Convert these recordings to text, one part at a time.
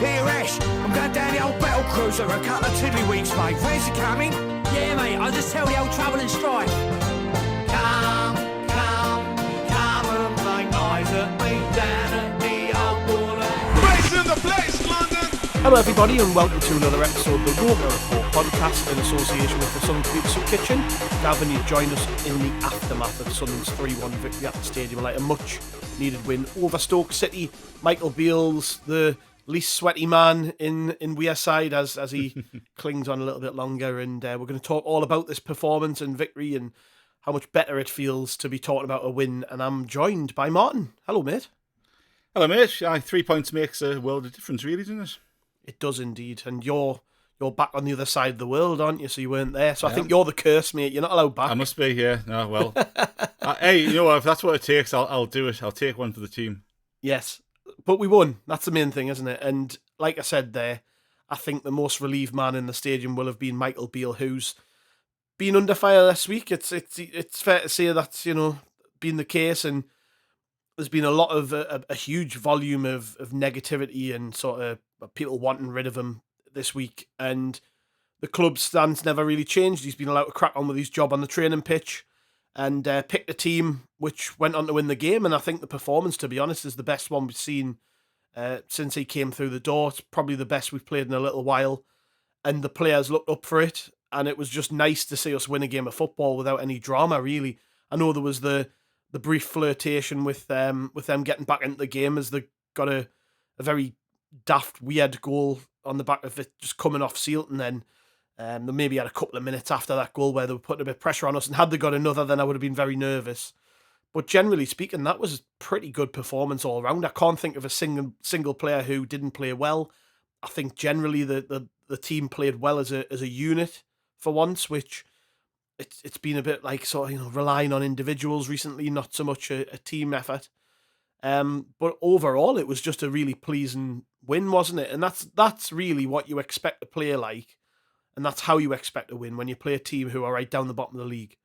PRS, I'm going down the old battle cruiser a couple of tiddlywinks, mate. Where's it coming? Yeah, mate, I'll just tell the old trouble and strife. Come and make eyes at me down at the old border. Place in the place, London! Hello everybody and welcome to another episode of the Roker Report podcast in association with the Sunderland Soup Kitchen. Gavin, you've joined us in the aftermath of Sunderland's 3-1 victory at the stadium, like a much needed win over Stoke City. Michael Beale's the least sweaty man in Wearside as he clings on a little bit longer, and we're going to talk all about this performance and victory and how much better it feels to be talking about a win. And I'm joined by Martin. Hello, mate. Hello, mate. 3 points makes a world of difference, really, doesn't it? It does indeed. And you're back on the other side of the world, aren't you? So you weren't there. So I think you're the curse, mate. You're not allowed back. I must be, yeah. No, well. Hey, you know what? If that's what it takes, I'll do it. I'll take one for the team. Yes. But we won. That's the main thing, isn't it? And like I said there, I think the most relieved man in the stadium will have been Michael Beale, who's been under fire this week. It's fair to say that's, been the case, and there's been a lot of a huge volume of negativity and sort of people wanting rid of him this week, and the club's stance never really changed. He's been allowed to crack on with his job on the training pitch and picked a team which went on to win the game, and I think the performance, to be honest, is the best one we've seen since he came through the door. It's probably the best we've played in a little while, and the players looked up for it, and it was just nice to see us win a game of football without any drama, really. I know there was the brief flirtation with them getting back into the game as they got a very daft, weird goal on the back of it just coming off Sealton. Then they maybe had a couple of minutes after that goal where they were putting a bit of pressure on us, and had they got another, then I would have been very nervous. But generally speaking, that was a pretty good performance all around. I can't think of a single player who didn't play well. I think generally the team played well as a unit for once, which it's been a bit like sort of relying on individuals recently, not so much a team effort. But overall, it was just a really pleasing win, wasn't it? And that's really what you expect to play like, and that's how you expect to win when you play a team who are right down the bottom of the league.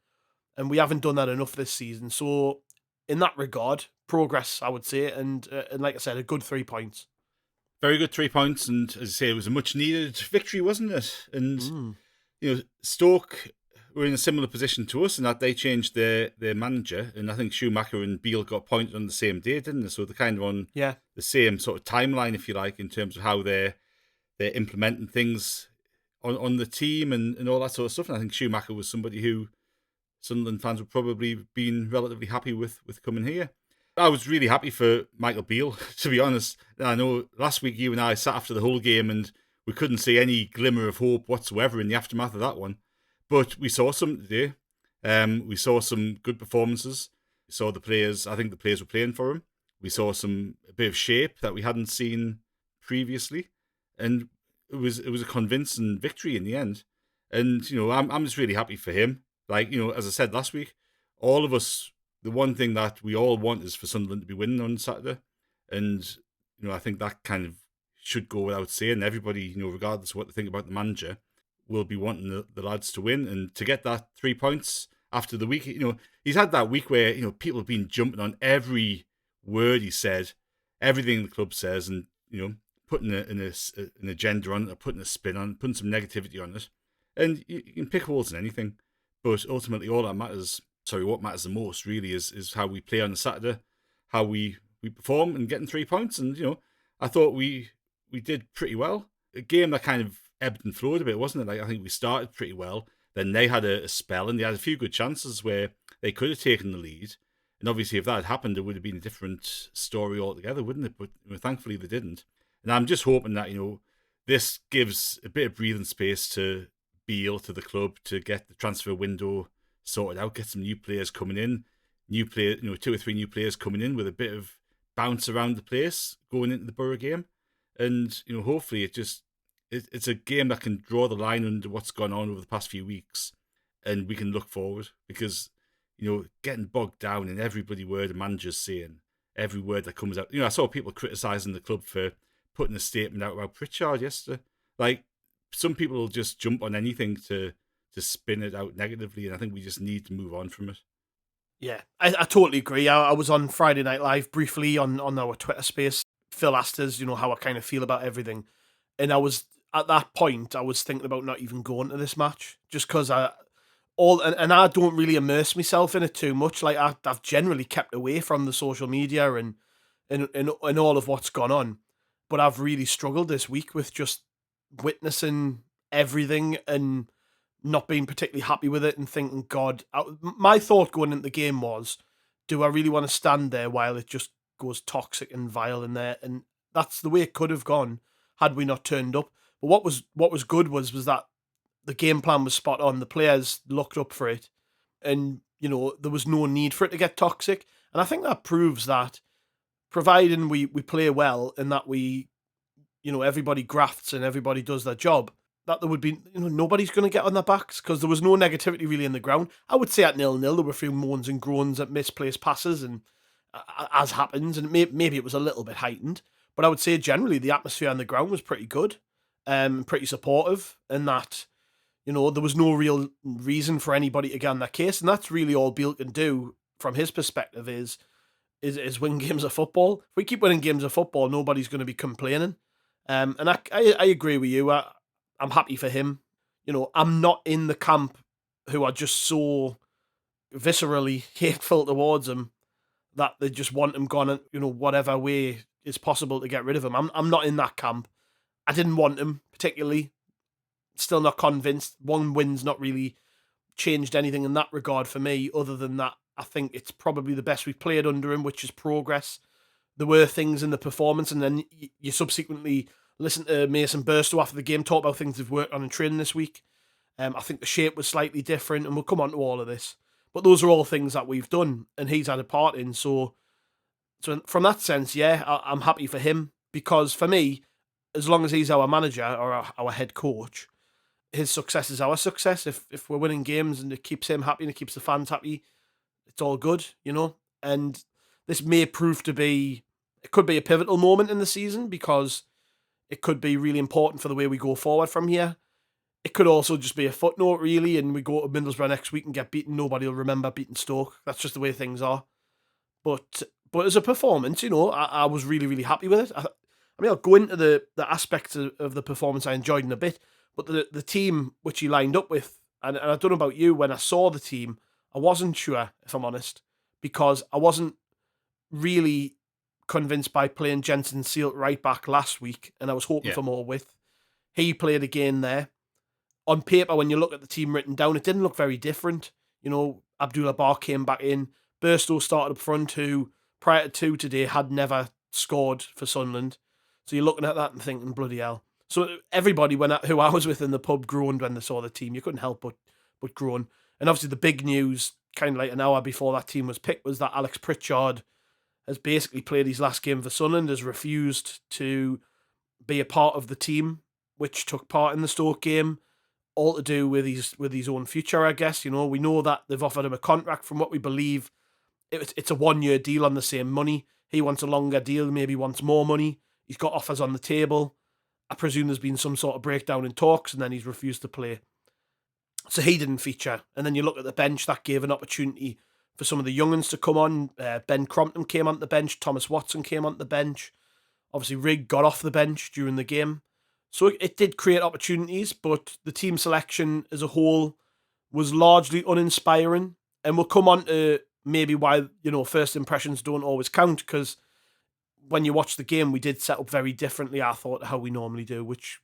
And we haven't done that enough this season. So in that regard, progress, I would say, and like I said, a good 3 points. Very good 3 points, and as I say, it was a much needed victory, wasn't it? And Stoke were in a similar position to us in that they changed their manager, and I think Schumacher and Beale got appointed on the same day, didn't they? So they're kind of on the same sort of timeline, if you like, in terms of how they're implementing things on the team and all that sort of stuff. And I think Schumacher was somebody who Sunderland fans would probably been relatively happy with coming here. I was really happy for Michael Beale, to be honest. I know last week you and I sat after the whole game and we couldn't see any glimmer of hope whatsoever in the aftermath of that one. But we saw some today. We saw some good performances. We saw the players. I think the players were playing for him. We saw a bit of shape that we hadn't seen previously, and it was a convincing victory in the end. And I'm just really happy for him. Like as I said last week, all of us, the one thing that we all want is for Sunderland to be winning on Saturday, and I think that kind of should go without saying. Everybody, regardless of what they think about the manager, will be wanting the lads to win, and to get that 3 points after the week. He's had that week where people have been jumping on every word he said, everything the club says, and putting an agenda on it, or putting a spin on it, putting some negativity on it. And you can pick holes in anything, but ultimately all that matters. What matters the most really is how we play on the Saturday, how we perform, and getting 3 points. And I thought we did pretty well. A game that kind of ebbed and flowed a bit, wasn't it? Like, I think we started pretty well, then they had a spell, and they had a few good chances where they could have taken the lead. And obviously, if that had happened, it would have been a different story altogether, wouldn't it? But thankfully, they didn't. And I'm just hoping that this gives a bit of breathing space to Beale, to the club, to get the transfer window sorted out, get some new players coming in, 2 or 3 new players coming in with a bit of bounce around the place going into the Borough game. And hopefully it's a game that can draw the line under what's gone on over the past few weeks, and we can look forward, because getting bogged down in every bloody word a manager's saying, every word that comes out. I saw people criticising the club for putting a statement out about Pritchard yesterday. Like, some people will just jump on anything to spin it out negatively, and I think we just need to move on from it. Yeah, I totally agree. I was on Friday Night Live briefly on our Twitter space Phil asked us, how I kind of feel about everything. And at that point, I was thinking about not even going to this match just because I don't really immerse myself in it too much. Like I've generally kept away from the social media and all of what's gone on. But I've really struggled this week with just witnessing everything and not being particularly happy with it and thinking, God, my thought going into the game was, do I really want to stand there while it just goes toxic and vile in there? And that's the way it could have gone had we not turned up. But what was good was that the game plan was spot on. The players looked up for it, and there was no need for it to get toxic. And I think that proves that, providing we play well and that we, everybody grafts and everybody does their job, that there would be, nobody's going to get on their backs because there was no negativity really in the ground. I would say at 0-0, there were a few moans and groans at misplaced passes, and as happens, and maybe it was a little bit heightened, but I would say generally the atmosphere on the ground was pretty good, pretty supportive, and that, there was no real reason for anybody to get on their case, and that's really all Beale can do from his perspective is win games of football. If we keep winning games of football, nobody's going to be complaining. And I agree with you. I'm happy for him. I'm not in the camp who are just so viscerally hateful towards him that they just want him gone, whatever way is possible to get rid of him. I'm not in that camp. I didn't want him particularly. Still not convinced. One win's not really changed anything in that regard for me, other than that I think it's probably the best we've played under him, which is progress. There were things in the performance, and then you subsequently listen to Mason Burstow after the game talk about things they've worked on in training this week. I think the shape was slightly different, and we'll come on to all of this. But those are all things that we've done, and he's had a part in. So from that sense, yeah, I'm happy for him, because for me, as long as he's our manager or our head coach, his success is our success. If we're winning games and it keeps him happy and it keeps the fans happy, it's all good, And this may prove to be, it could be a pivotal moment in the season, because it could be really important for the way we go forward from here. It could also just be a footnote, really, and we go to Middlesbrough next week and get beaten. Nobody will remember beating Stoke. That's just the way things are. But as a performance, I was really, really happy with it. I mean, I'll go into the aspects of the performance I enjoyed in a bit, but the team which he lined up with, and I don't know about you, when I saw the team, I wasn't sure, if I'm honest, because I wasn't really convinced by playing Jensen Seal right back last week, and I was hoping for more width. He played again there. On paper, when you look at the team written down, it didn't look very different. Abdoullah came back in. Burstow started up front, who prior to today had never scored for Sunderland. So you're looking at that and thinking, bloody hell. So everybody who I was with in the pub groaned when they saw the team. You couldn't help but groan. And obviously the big news, kind of like an hour before that team was picked, was that Alex Pritchard has basically played his last game for Sunderland, has refused to be a part of the team which took part in the Stoke game, all to do with his own future, I guess. We know that they've offered him a contract. From what we believe, it's a 1-year deal on the same money. He wants a longer deal, maybe wants more money. He's got offers on the table. I presume there's been some sort of breakdown in talks, and then he's refused to play. So he didn't feature. And then you look at the bench, that gave an opportunity for some of the young'uns to come on. Ben Crompton came on the bench. Thomas Watson came on the bench. Obviously, Rigg got off the bench during the game. So it did create opportunities, but the team selection as a whole was largely uninspiring. And we'll come on to maybe why, first impressions don't always count, because when you watch the game, we did set up very differently, I thought, how we normally do, which,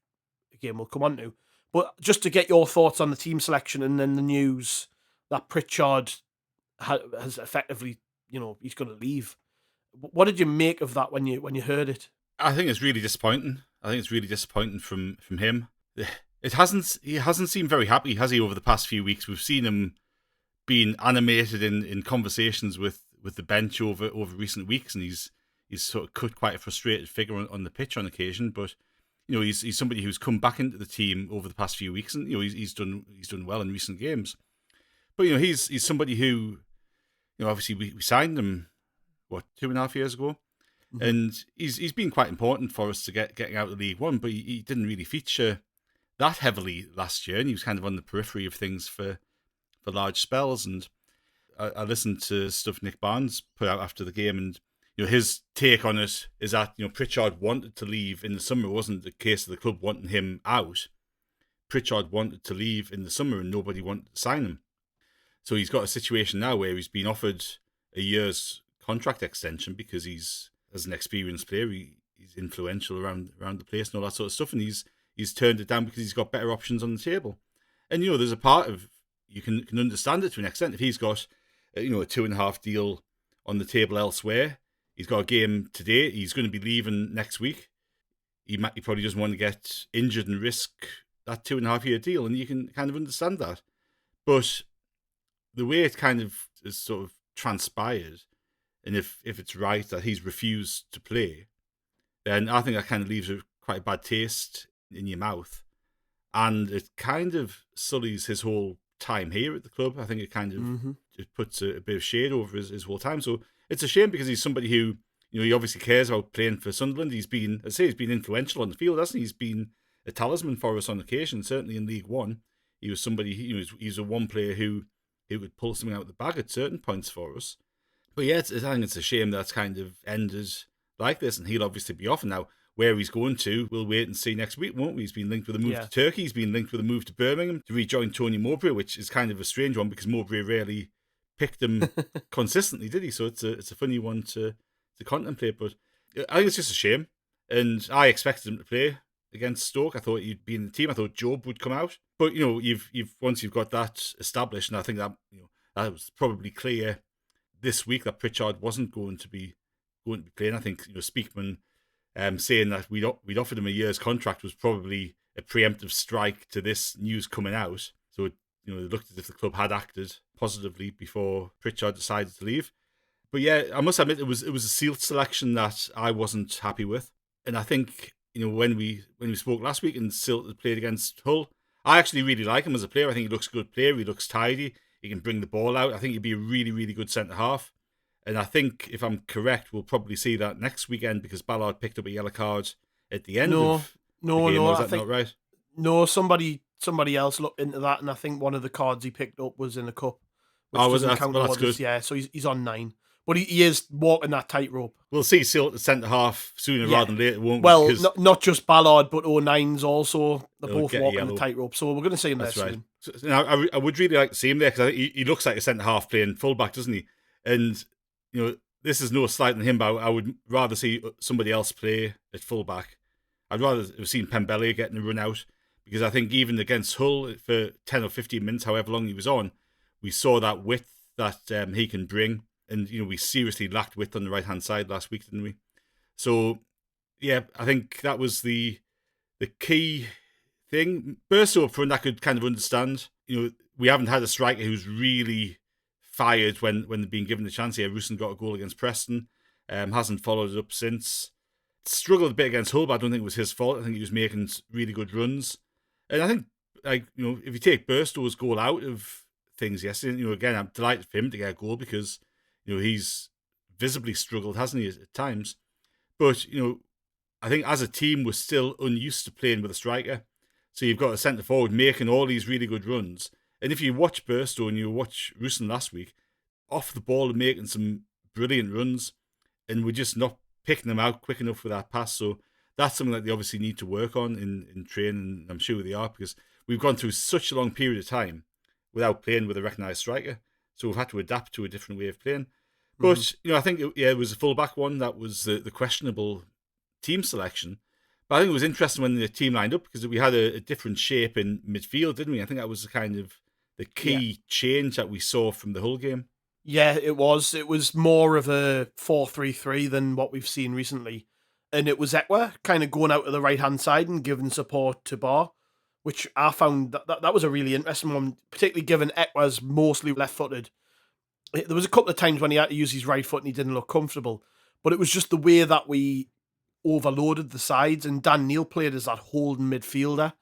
again, we'll come on to. But just to get your thoughts on the team selection, and then the news that Pritchard has effectively, he's going to leave. What did you make of that when you heard it? I think it's really disappointing. From him. He hasn't seemed very happy, has he, over the past few weeks? We've seen him being animated in conversations with the bench over recent weeks, and he's sort of cut quite a frustrated figure on the pitch on occasion. But he's somebody who's come back into the team over the past few weeks, and he's done well in recent games. But he's somebody who, obviously we signed him 2.5 years ago. Mm-hmm. And he's been quite important for us to getting out of League One, but he didn't really feature that heavily last year, and he was kind of on the periphery of things for large spells. And I listened to stuff Nick Barnes put out after the game, and his take on it is that, Pritchard wanted to leave in the summer. It wasn't the case of the club wanting him out. Pritchard wanted to leave in the summer and nobody wanted to sign him. So he's got a situation now where he's been offered a year's contract extension because he's, as an experienced player, he's influential around the place and all that sort of stuff. And he's turned it down because he's got better options on the table. And, there's a part of, you can understand it to an extent. If he's got, a 2.5 deal on the table elsewhere, he's got a game today, he's going to be leaving next week. He probably doesn't want to get injured and risk that 2.5-year deal. And you can kind of understand that. But the way it kind of is sort of transpired, and if it's right that he's refused to play, then I think that kind of leaves quite a bad taste in your mouth. And it kind of sullies his whole time here at the club. I think it kind of it puts a bit of shade over his whole time. So it's a shame because he's somebody who, he obviously cares about playing for Sunderland. He's been influential on the field, hasn't he? He's been a talisman for us on occasion, certainly in League One. He was somebody, he's a one player who could pull something out of the bag at certain points for us. But yeah, I think it's a shame that's kind of ended like this, and he'll obviously be off. And now, where he's going to, we'll wait and see next week, won't we? He's been linked with a move to Turkey. He's been linked with a move to Birmingham to rejoin Tony Mowbray, which is kind of a strange one because Mowbray rarely picked him consistently, did he? So it's a funny one to contemplate. But I think it's just a shame. And I expected him to play against Stoke. I thought he'd be in the team. I thought Job would come out. But you've once you've got that established, and I think that that was probably clear this week that Pritchard wasn't going to be playing. I think Speakman saying that we'd offered him a year's contract was probably a preemptive strike to this news coming out. So it looked as if the club had acted positively before Pritchard decided to leave. But yeah, I must admit it was a sealed selection that I wasn't happy with. And I think when we spoke last week and Silt played against Hull, I actually really like him as a player. I think he looks a good player. He looks tidy. He can bring the ball out. I think he'd be a really, really good centre half. And I think, if I'm correct, we'll probably see that next weekend because Ballard picked up a yellow card at the end of the game. Or is that not right? No, somebody else looked into that, and I think one of the cards he picked up was in the cup. Which doesn't count that's good. Yeah, so he's on 9. But he is walking that tightrope. We'll see Silt at centre half sooner rather than later, won't we? Well, not just Ballard, but 09's also. They're both walking the tightrope. So we're going to see him there soon. So, now, I would really like to see him there because he looks like a centre half playing fullback, doesn't he? And this is no slight on him, but I would rather see somebody else play at fullback. I'd rather have seen Pembele getting a run out because I think even against Hull for 10 or 15 minutes, however long he was on, we saw that width that he can bring. And, we seriously lacked width on the right-hand side last week, didn't we? So, yeah, I think that was the key thing. Burstow up front, I could kind of understand. We haven't had a striker who's really fired when they've been given the chance. Yeah, Rusyn got a goal against Preston. Hasn't followed it up since. Struggled a bit against Hull, but I don't think it was his fault. I think he was making really good runs. And I think, if you take Burstow's goal out of things yesterday, again, I'm delighted for him to get a goal because he's visibly struggled, hasn't he, at times? But, I think as a team, we're still unused to playing with a striker. So you've got a centre forward making all these really good runs. And if you watch Burstow and you watch Rusyn last week, off the ball and making some brilliant runs, and we're just not picking them out quick enough with that pass. So that's something that they obviously need to work on in training. I'm sure they are, because we've gone through such a long period of time without playing with a recognised striker. So we've had to adapt to a different way of playing. But, I think it was a full-back one that was the questionable team selection. But I think it was interesting when the team lined up because we had a different shape in midfield, didn't we? I think that was kind of the key change that we saw from the Hull game. Yeah, it was. It was more of a 4-3-3 than what we've seen recently. And it was Ekwah kind of going out to the right-hand side and giving support to Bar, which I found that was a really interesting one, particularly given Ekwah's mostly left-footed. There was a couple of times when he had to use his right foot and he didn't look comfortable. But it was just the way that we overloaded the sides, and Dan Neil played as that holding midfielder,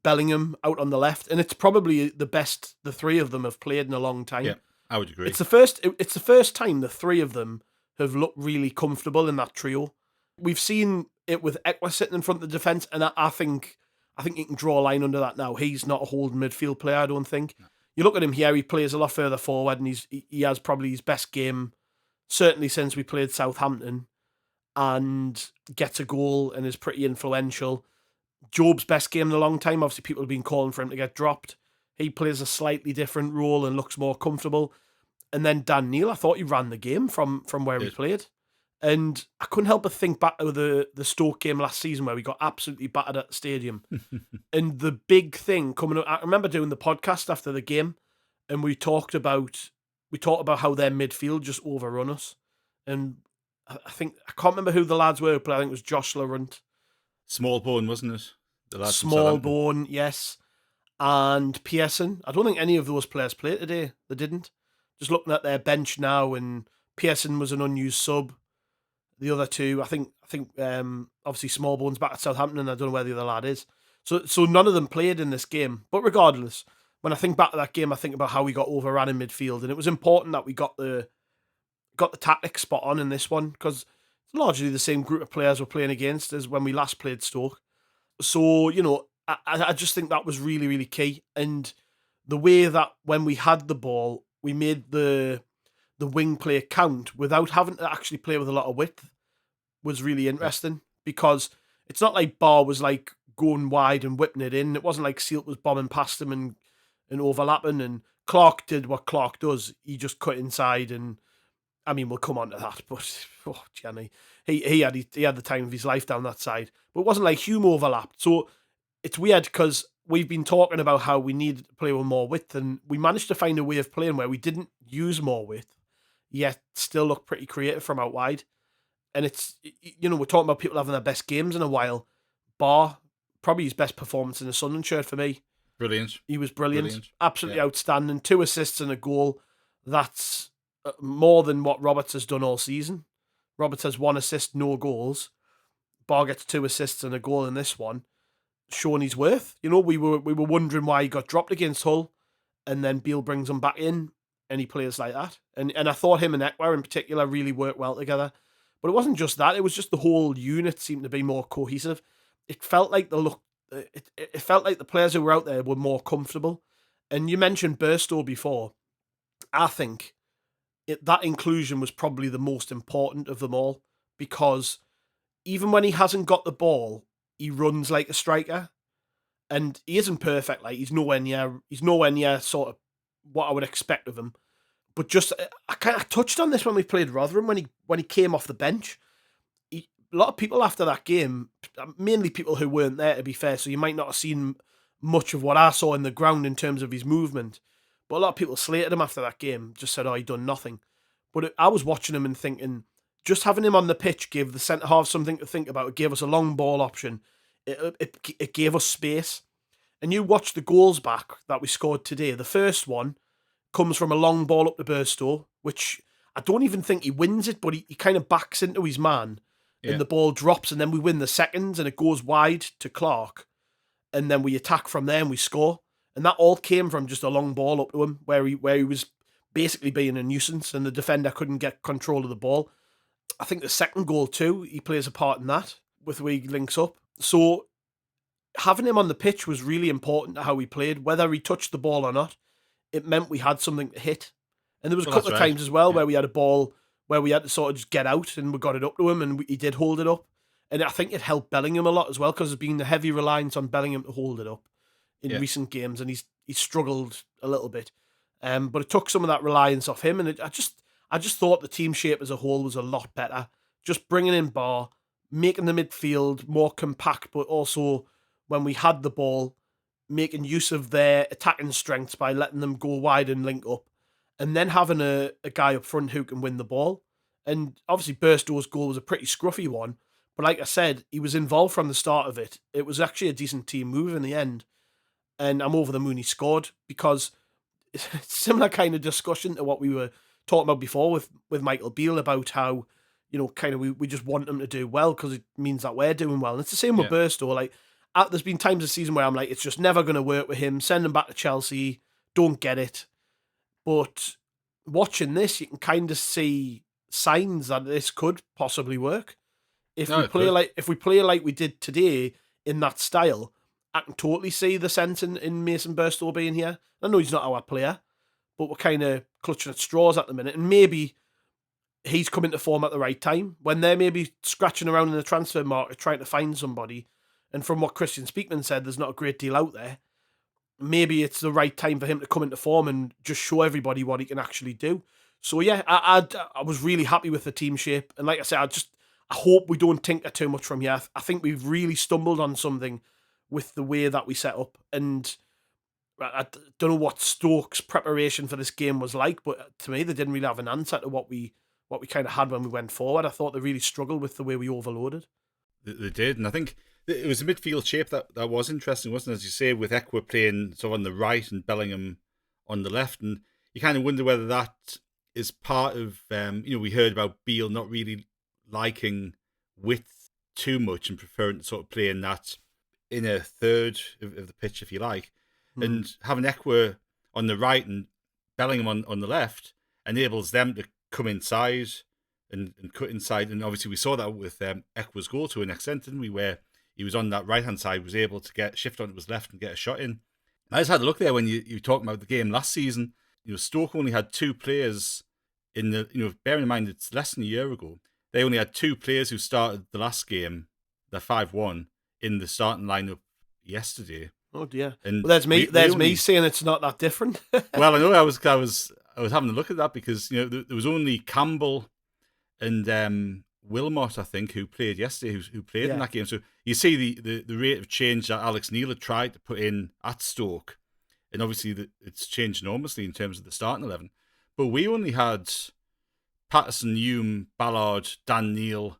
Bellingham out on the left, and it's probably the best the three of them have played in a long time. Yeah, I would agree. It's the first time the three of them have looked really comfortable in that trio. We've seen it with Ekwah sitting in front of the defence, and I think you can draw a line under that now. He's not a holding midfield player, I don't think. No. You look at him here, he plays a lot further forward, and he has probably his best game certainly since we played Southampton, and gets a goal and is pretty influential. Job's best game in a long time. Obviously, people have been calling for him to get dropped. He plays a slightly different role and looks more comfortable. And then Dan Neil, I thought he ran the game from where he played. And I couldn't help but think back to the Stoke game last season where we got absolutely battered at the stadium. And the big thing coming up, I remember doing the podcast after the game, and we talked about how their midfield just overrun us. And I can't remember who the lads were, but I think it was Josh Laurent. Smallbone, wasn't it? The lad from Smallbone, yes. And Pearson. I don't think any of those players played today. They didn't. Just looking at their bench now, and Pearson was an unused sub. The other two, I think, obviously Smallbone's back at Southampton, and I don't know where the other lad is. So none of them played in this game. But regardless, when I think back to that game, I think about how we got overrun in midfield, and it was important that we got the tactics spot on in this one, because it's largely the same group of players we're playing against as when we last played Stoke. So, I just think that was really, really key. And the way that when we had the ball, we made the wing play count without having to actually play with a lot of width was really interesting, because it's not like Barr was like going wide and whipping it in. It wasn't like Sealt was bombing past him and overlapping, and Clark did what Clark does. He just cut inside, and I mean, we'll come on to that, but Jenny, he had the time of his life down that side. But it wasn't like Hume overlapped. So it's weird, because we've been talking about how we needed to play with more width, and we managed to find a way of playing where we didn't use more width, yet still look pretty creative from out wide. And it's, we're talking about people having their best games in a while. Barr, probably his best performance in the Sunderland shirt for me. Brilliant. He was brilliant. Absolutely outstanding. 2 assists and a goal. That's more than what Roberts has done all season. Roberts has 1 assist, no goals. Barr gets 2 assists and a goal in this one. Showing his worth. We were wondering why he got dropped against Hull, and then Beale brings him back in, and he plays like that. And I thought him and Ekwah in particular really worked well together. But it wasn't just that; it was just the whole unit seemed to be more cohesive. It felt like it felt like the players who were out there were more comfortable. And you mentioned Burstow before. I think that inclusion was probably the most important of them all, because even when he hasn't got the ball, he runs like a striker, and he isn't perfect. Like he's nowhere near sort of what I would expect of him. But just I kind of touched on this when we played Rotherham when he came off the bench. A lot of people after that game, mainly people who weren't there, to be fair, so you might not have seen much of what I saw in the ground in terms of his movement. But a lot of people slated him after that game, just said, he done nothing. But I was watching him and thinking, just having him on the pitch gave the centre half something to think about. It gave us a long ball option. It gave us space. And you watch the goals back that we scored today. The first one comes from a long ball up to Burstow, which I don't even think he wins it, but he kind of backs into his man, and the ball drops, and then we win the seconds, and it goes wide to Clark, and then we attack from there and we score. And that all came from just a long ball up to him, where he was basically being a nuisance, and the defender couldn't get control of the ball. I think the second goal too, he plays a part in that, with the way he links up. So having him on the pitch was really important to how he played, whether he touched the ball or not. It meant we had something to hit. And there was a couple of times as well where we had a ball where we had to sort of just get out, and we got it up to him, and he did hold it up. And I think it helped Bellingham a lot as well, because there's been a heavy reliance on Bellingham to hold it up in recent games, and he's struggled a little bit. But it took some of that reliance off him, and I just thought the team shape as a whole was a lot better. Just bringing in Barr, making the midfield more compact, but also when we had the ball, making use of their attacking strengths by letting them go wide and link up, and then having a guy up front who can win the ball. And obviously Burstow's goal was a pretty scruffy one, but like I said, he was involved from the start of it. It was actually a decent team move in the end, and I'm over the moon he scored, because it's a similar kind of discussion to what we were talking about before with Michael Beale, about how, kind of we just want him to do well because it means that we're doing well. And it's the same with Burstow. Like, there's been times this season where I'm like, it's just never going to work with him. Send him back to Chelsea. Don't get it. But watching this, you can kind of see signs that this could possibly work. If we play like we did today in that style, I can totally see the sense in Mason Burstow being here. I know he's not our player, but we're kind of clutching at straws at the minute. And maybe he's come into form at the right time when they're maybe scratching around in the transfer market trying to find somebody. And from what Christian Speakman said, there's not a great deal out there. Maybe it's the right time for him to come into form and just show everybody what he can actually do. So yeah, I was really happy with the team shape. And like I said, I hope we don't tinker too much from here. I think we've really stumbled on something with the way that we set up. And I don't know what Stoke's preparation for this game was like, but to me, they didn't really have an answer to what we kind of had when we went forward. I thought they really struggled with the way we overloaded. They did, and I think it was a midfield shape that was interesting, wasn't it? As you say, with Ekwah playing sort of on the right and Bellingham on the left, and you kind of wonder whether that is part of, we heard about Beale not really liking width too much and preferring to sort of play in that inner third of the pitch, if you like. And having Ekwah on the right and Bellingham on the left enables them to come inside and cut inside. And obviously we saw that with Ekwah's goal to an extent, didn't we? Where he was on that right-hand side, was able to shift onto his left and get a shot in. I just had a look there when you were talking about the game last season. Stoke only had 2 players in the, bearing in mind it's less than a year ago, they only had 2 players who started the last game, the 5-1, in the starting lineup yesterday. Oh dear! And well, there's me saying it's not that different. Well, I know I was having a look at that because there was only Campbell and Wilmot, I think, who played yesterday, who played in that game. So you see the rate of change that Alex Neil had tried to put in at Stoke, and obviously it's changed enormously in terms of the starting 11. But we only had Patterson, Hume, Ballard, Dan Neil,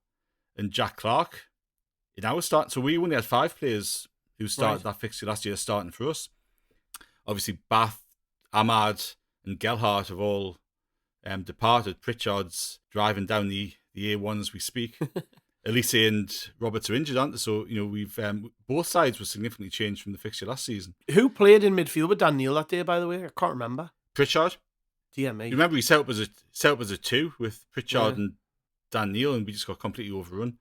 and Jack Clark in our start. So we only had 5 players who started that fixture last year starting for us. Obviously, Bath, Ahmad, and Gelhardt have all departed. Pritchards driving down the A1 as we speak. Elise and Roberts are injured, aren't they? So, we've both sides were significantly changed from the fixture last season. Who played in midfield with Dan Neil that day, by the way? I can't remember. Pritchard. Dear me. You remember he set up as a 2 with Pritchard and Dan Neil, and we just got completely overrun.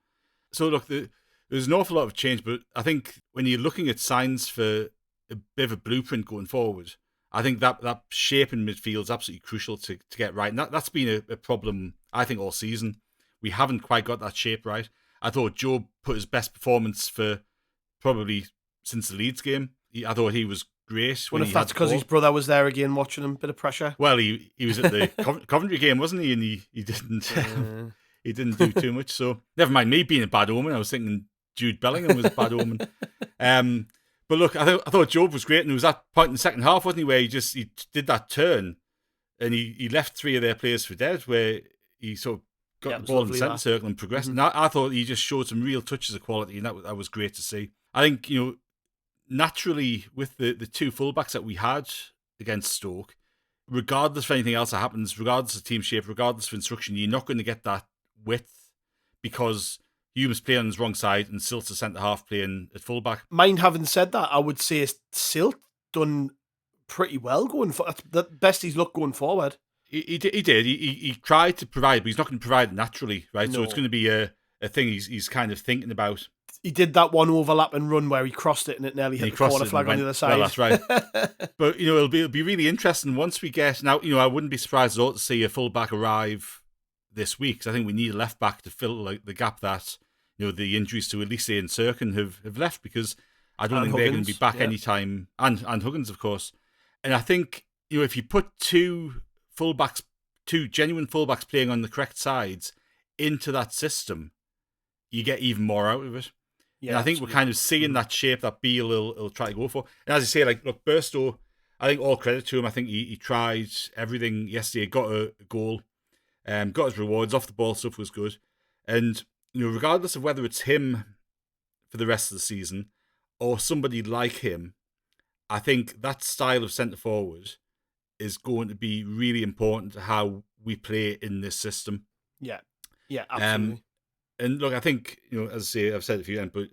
So, look, there's an awful lot of change, but I think when you're looking at signs for a bit of a blueprint going forward, I think that shape in midfield is absolutely crucial to get right. And that's been a problem, I think, all season. We haven't quite got that shape right. I thought Job put his best performance for probably since the Leeds game. I thought he was great. Well, if that's because his brother was there again watching him, bit of pressure. Well, he was at the Coventry game, wasn't he? And he didn't he didn't do too much. So never mind me being a bad omen. I was thinking Jude Bellingham was a bad omen. But look, I thought Job was great, and there was that point in the second half, wasn't he, where he did that turn, and he left 3 of their players for dead, where he sort of got the ball in the centre circle and progressed. And I thought he just showed some real touches of quality, and that was great to see. I think naturally with the 2 fullbacks that we had against Stoke, regardless of anything else that happens, regardless of team shape, regardless of instruction, you're not going to get that width because Hume's playing on his wrong side and Silt's a centre-half playing at full-back. Mind having said that, I would say Silt done pretty well going forward. That's the best he's looked going forward. He did. He tried to provide, but he's not going to provide it naturally, right? No. So it's going to be a thing he's kind of thinking about. He did that one overlap and run where he crossed it and it nearly hit the corner flag on the other side. Well, that's right. But, it'll be really interesting once we get... Now, I wouldn't be surprised at all to see a full-back arrive this week, because I think we need a left-back to fill the gap that, the injuries to Elise and Sirkin have left, because I don't think they're going to be back anytime. And Huggins, of course. And I think, if you put 2 genuine fullbacks playing on the correct sides into that system, you get even more out of it. Yeah, and I think absolutely. We're kind of seeing that shape that Beale will try to go for. And as you say, look, Burstow, I think all credit to him. I think he tried everything yesterday, got a goal, got his rewards, off the ball stuff was good. And, regardless of whether it's him for the rest of the season or somebody like him, I think that style of centre forward is going to be really important to how we play in this system. Yeah, absolutely. And look, I think, as I say, I've said it a few times, but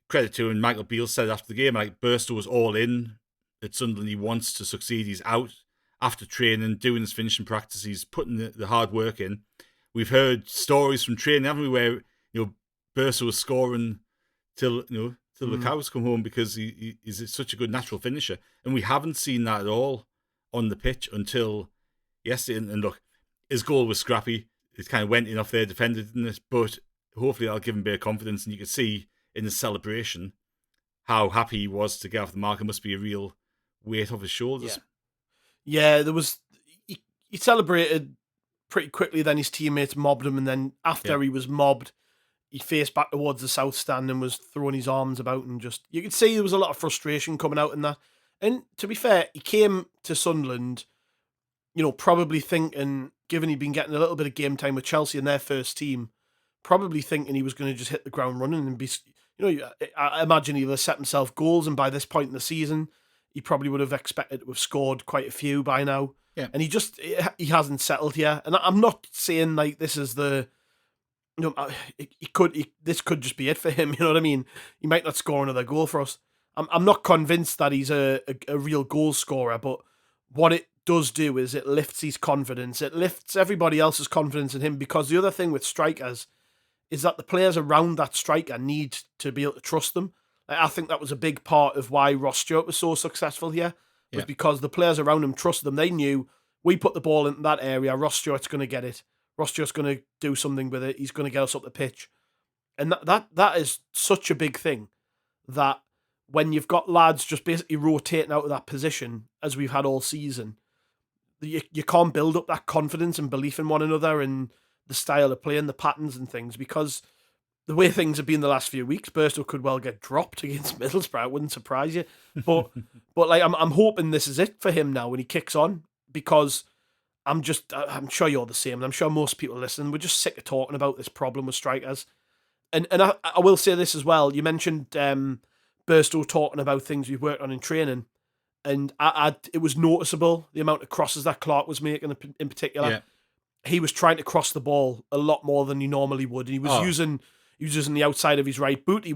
credit to him, Michael Beale said after the game, Burstow was all in at Sunderland. He wants to succeed. He's out after training, doing his finishing practice. He's putting the hard work in. We've heard stories from training, haven't we, where, Burstow was scoring till the cows come home because he's such a good natural finisher. And we haven't seen that at all on the pitch until yesterday. And look, his goal was scrappy. it kind of went in off their defender, didn't it? But hopefully that'll give him a bit of confidence, and you could see in the celebration how happy he was to get off the mark. It must be a real weight off his shoulders. Yeah, there was. He celebrated pretty quickly. Then his teammates mobbed him, and then after he was mobbed, he faced back towards the south stand and was throwing his arms about, and just you could see there was a lot of frustration coming out in that. And to be fair, he came to Sunderland, probably thinking, given he'd been getting a little bit of game time with Chelsea in their first team, probably thinking he was going to just hit the ground running and be, I imagine he'd have set himself goals, and by this point in the season, he probably would have expected to have scored quite a few by now. Yeah. And he hasn't settled yet. And I'm not saying like this is the, this could just be it for him. You know what I mean? He might not score another goal for us. I'm not convinced that he's a real goal scorer, but what it does do is it lifts his confidence. It lifts everybody else's confidence in him, because the other thing with strikers is that the players around that striker need to be able to trust them. I think that was a big part of why Ross Stewart was so successful here, was because the players around him trusted them. They knew, we put the ball in that area, Ross Stewart's going to get it. Ross Stewart's going to do something with it. He's going to get us up the pitch. And that is such a big thing, that when you've got lads just basically rotating out of that position, as we've had all season, you can't build up that confidence and belief in one another and the style of play and the patterns and things, because the way things have been the last few weeks, Burstow could well get dropped against Middlesbrough. It wouldn't surprise you. But like I'm hoping this is it for him now when he kicks on, because I'm sure you're the same, and I'm sure most people listening, we're just sick of talking about this problem with strikers. And I will say this as well. You mentioned Burstow talking about things we've worked on in training, and it was noticeable the amount of crosses that Clark was making in particular. Yeah. He was trying to cross the ball a lot more than he normally would. And he was using the outside of his right boot.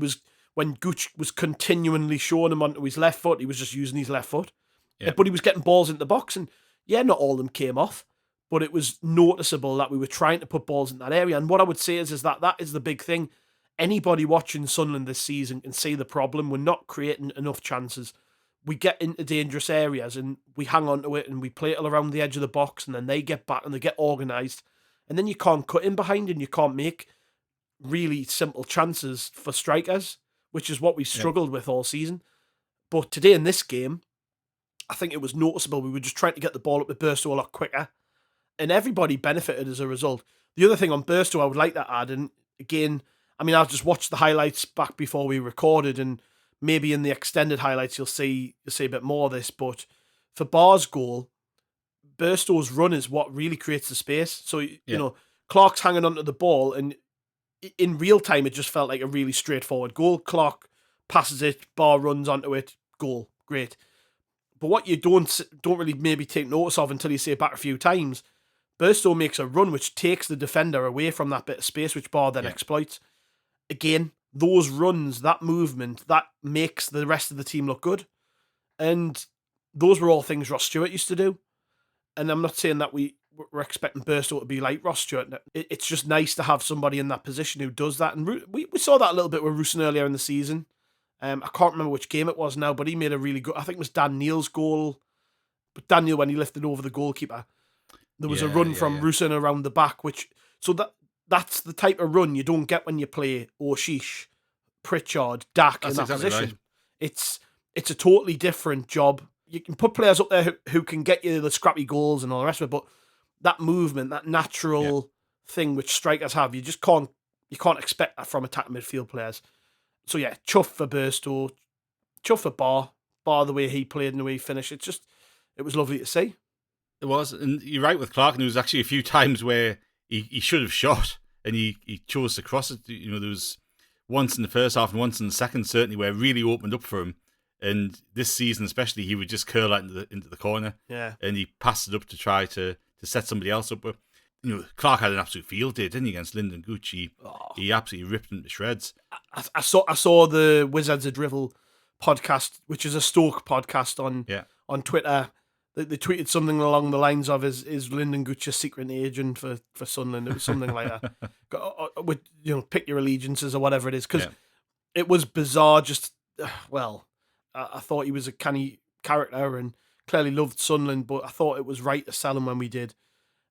When Gooch was continually showing him onto his left foot, he was just using his left foot. Yeah. But he was getting balls into the box, and not all of them came off, but it was noticeable that we were trying to put balls in that area. And what I would say is that is the big thing. Anybody watching Sunderland this season can see the problem. We're not creating enough chances. We get into dangerous areas and we hang on to it and we play it all around the edge of the box, and then they get back and they get organised. And then you can't cut in behind and you can't make really simple chances for strikers, which is what we struggled with all season. But today in this game, I think it was noticeable. We were just trying to get the ball up with Burstow a lot quicker, and everybody benefited as a result. The other thing on Burstow I would like to add, and again, I mean, I've just watched the highlights back before we recorded, and maybe in the extended highlights you'll see a bit more of this, but for Barr's goal, Burstow's run is what really creates the space. So, Clark's hanging onto the ball, and in real time, it just felt like a really straightforward goal. Clark passes it, Barr runs onto it, goal, great. But what you don't really maybe take notice of until you see it back a few times, Burstow makes a run which takes the defender away from that bit of space, which Barr then exploits. Again, those runs, that movement, that makes the rest of the team look good. And those were all things Ross Stewart used to do. And I'm not saying that we're expecting Burstow to be like Ross Stewart. It's just nice to have somebody in that position who does that. And we saw that a little bit with Rosen earlier in the season. I can't remember which game it was now, but he made a really good, I think it was Dan Neil's goal. But Dan Neil, when he lifted over the goalkeeper, there was a run from Rosen around the back, that's the type of run you don't get when you play O'Sheesh, Pritchard, Dak in that position. Right. It's a totally different job. You can put players up there who can get you the scrappy goals and all the rest of it, but that movement, that natural thing which strikers have, you can't expect that from attacking midfield players. So yeah, chuff for Burstow, chuff for Barr the way he played and the way he finished. It was lovely to see. It was, and you're right with Clark, and there was actually a few times where he should have shot, and he chose to cross it. There was once in the first half and once in the second, certainly, where it really opened up for him. And this season especially, he would just curl out into the corner. Yeah. And he passed it up to try to set somebody else up. But Clark had an absolute field day, didn't he, against Lyndon Gooch? He absolutely ripped him to shreds. I saw the Wizards of Drivel podcast, which is a Stoke podcast on Twitter. They tweeted something along the lines of, is Lyndon Gooch a secret agent for Sunderland? It was something like that. With, pick your allegiances or whatever it is. Because it was bizarre. I thought he was a canny character and clearly loved Sunderland, but I thought it was right to sell him when we did.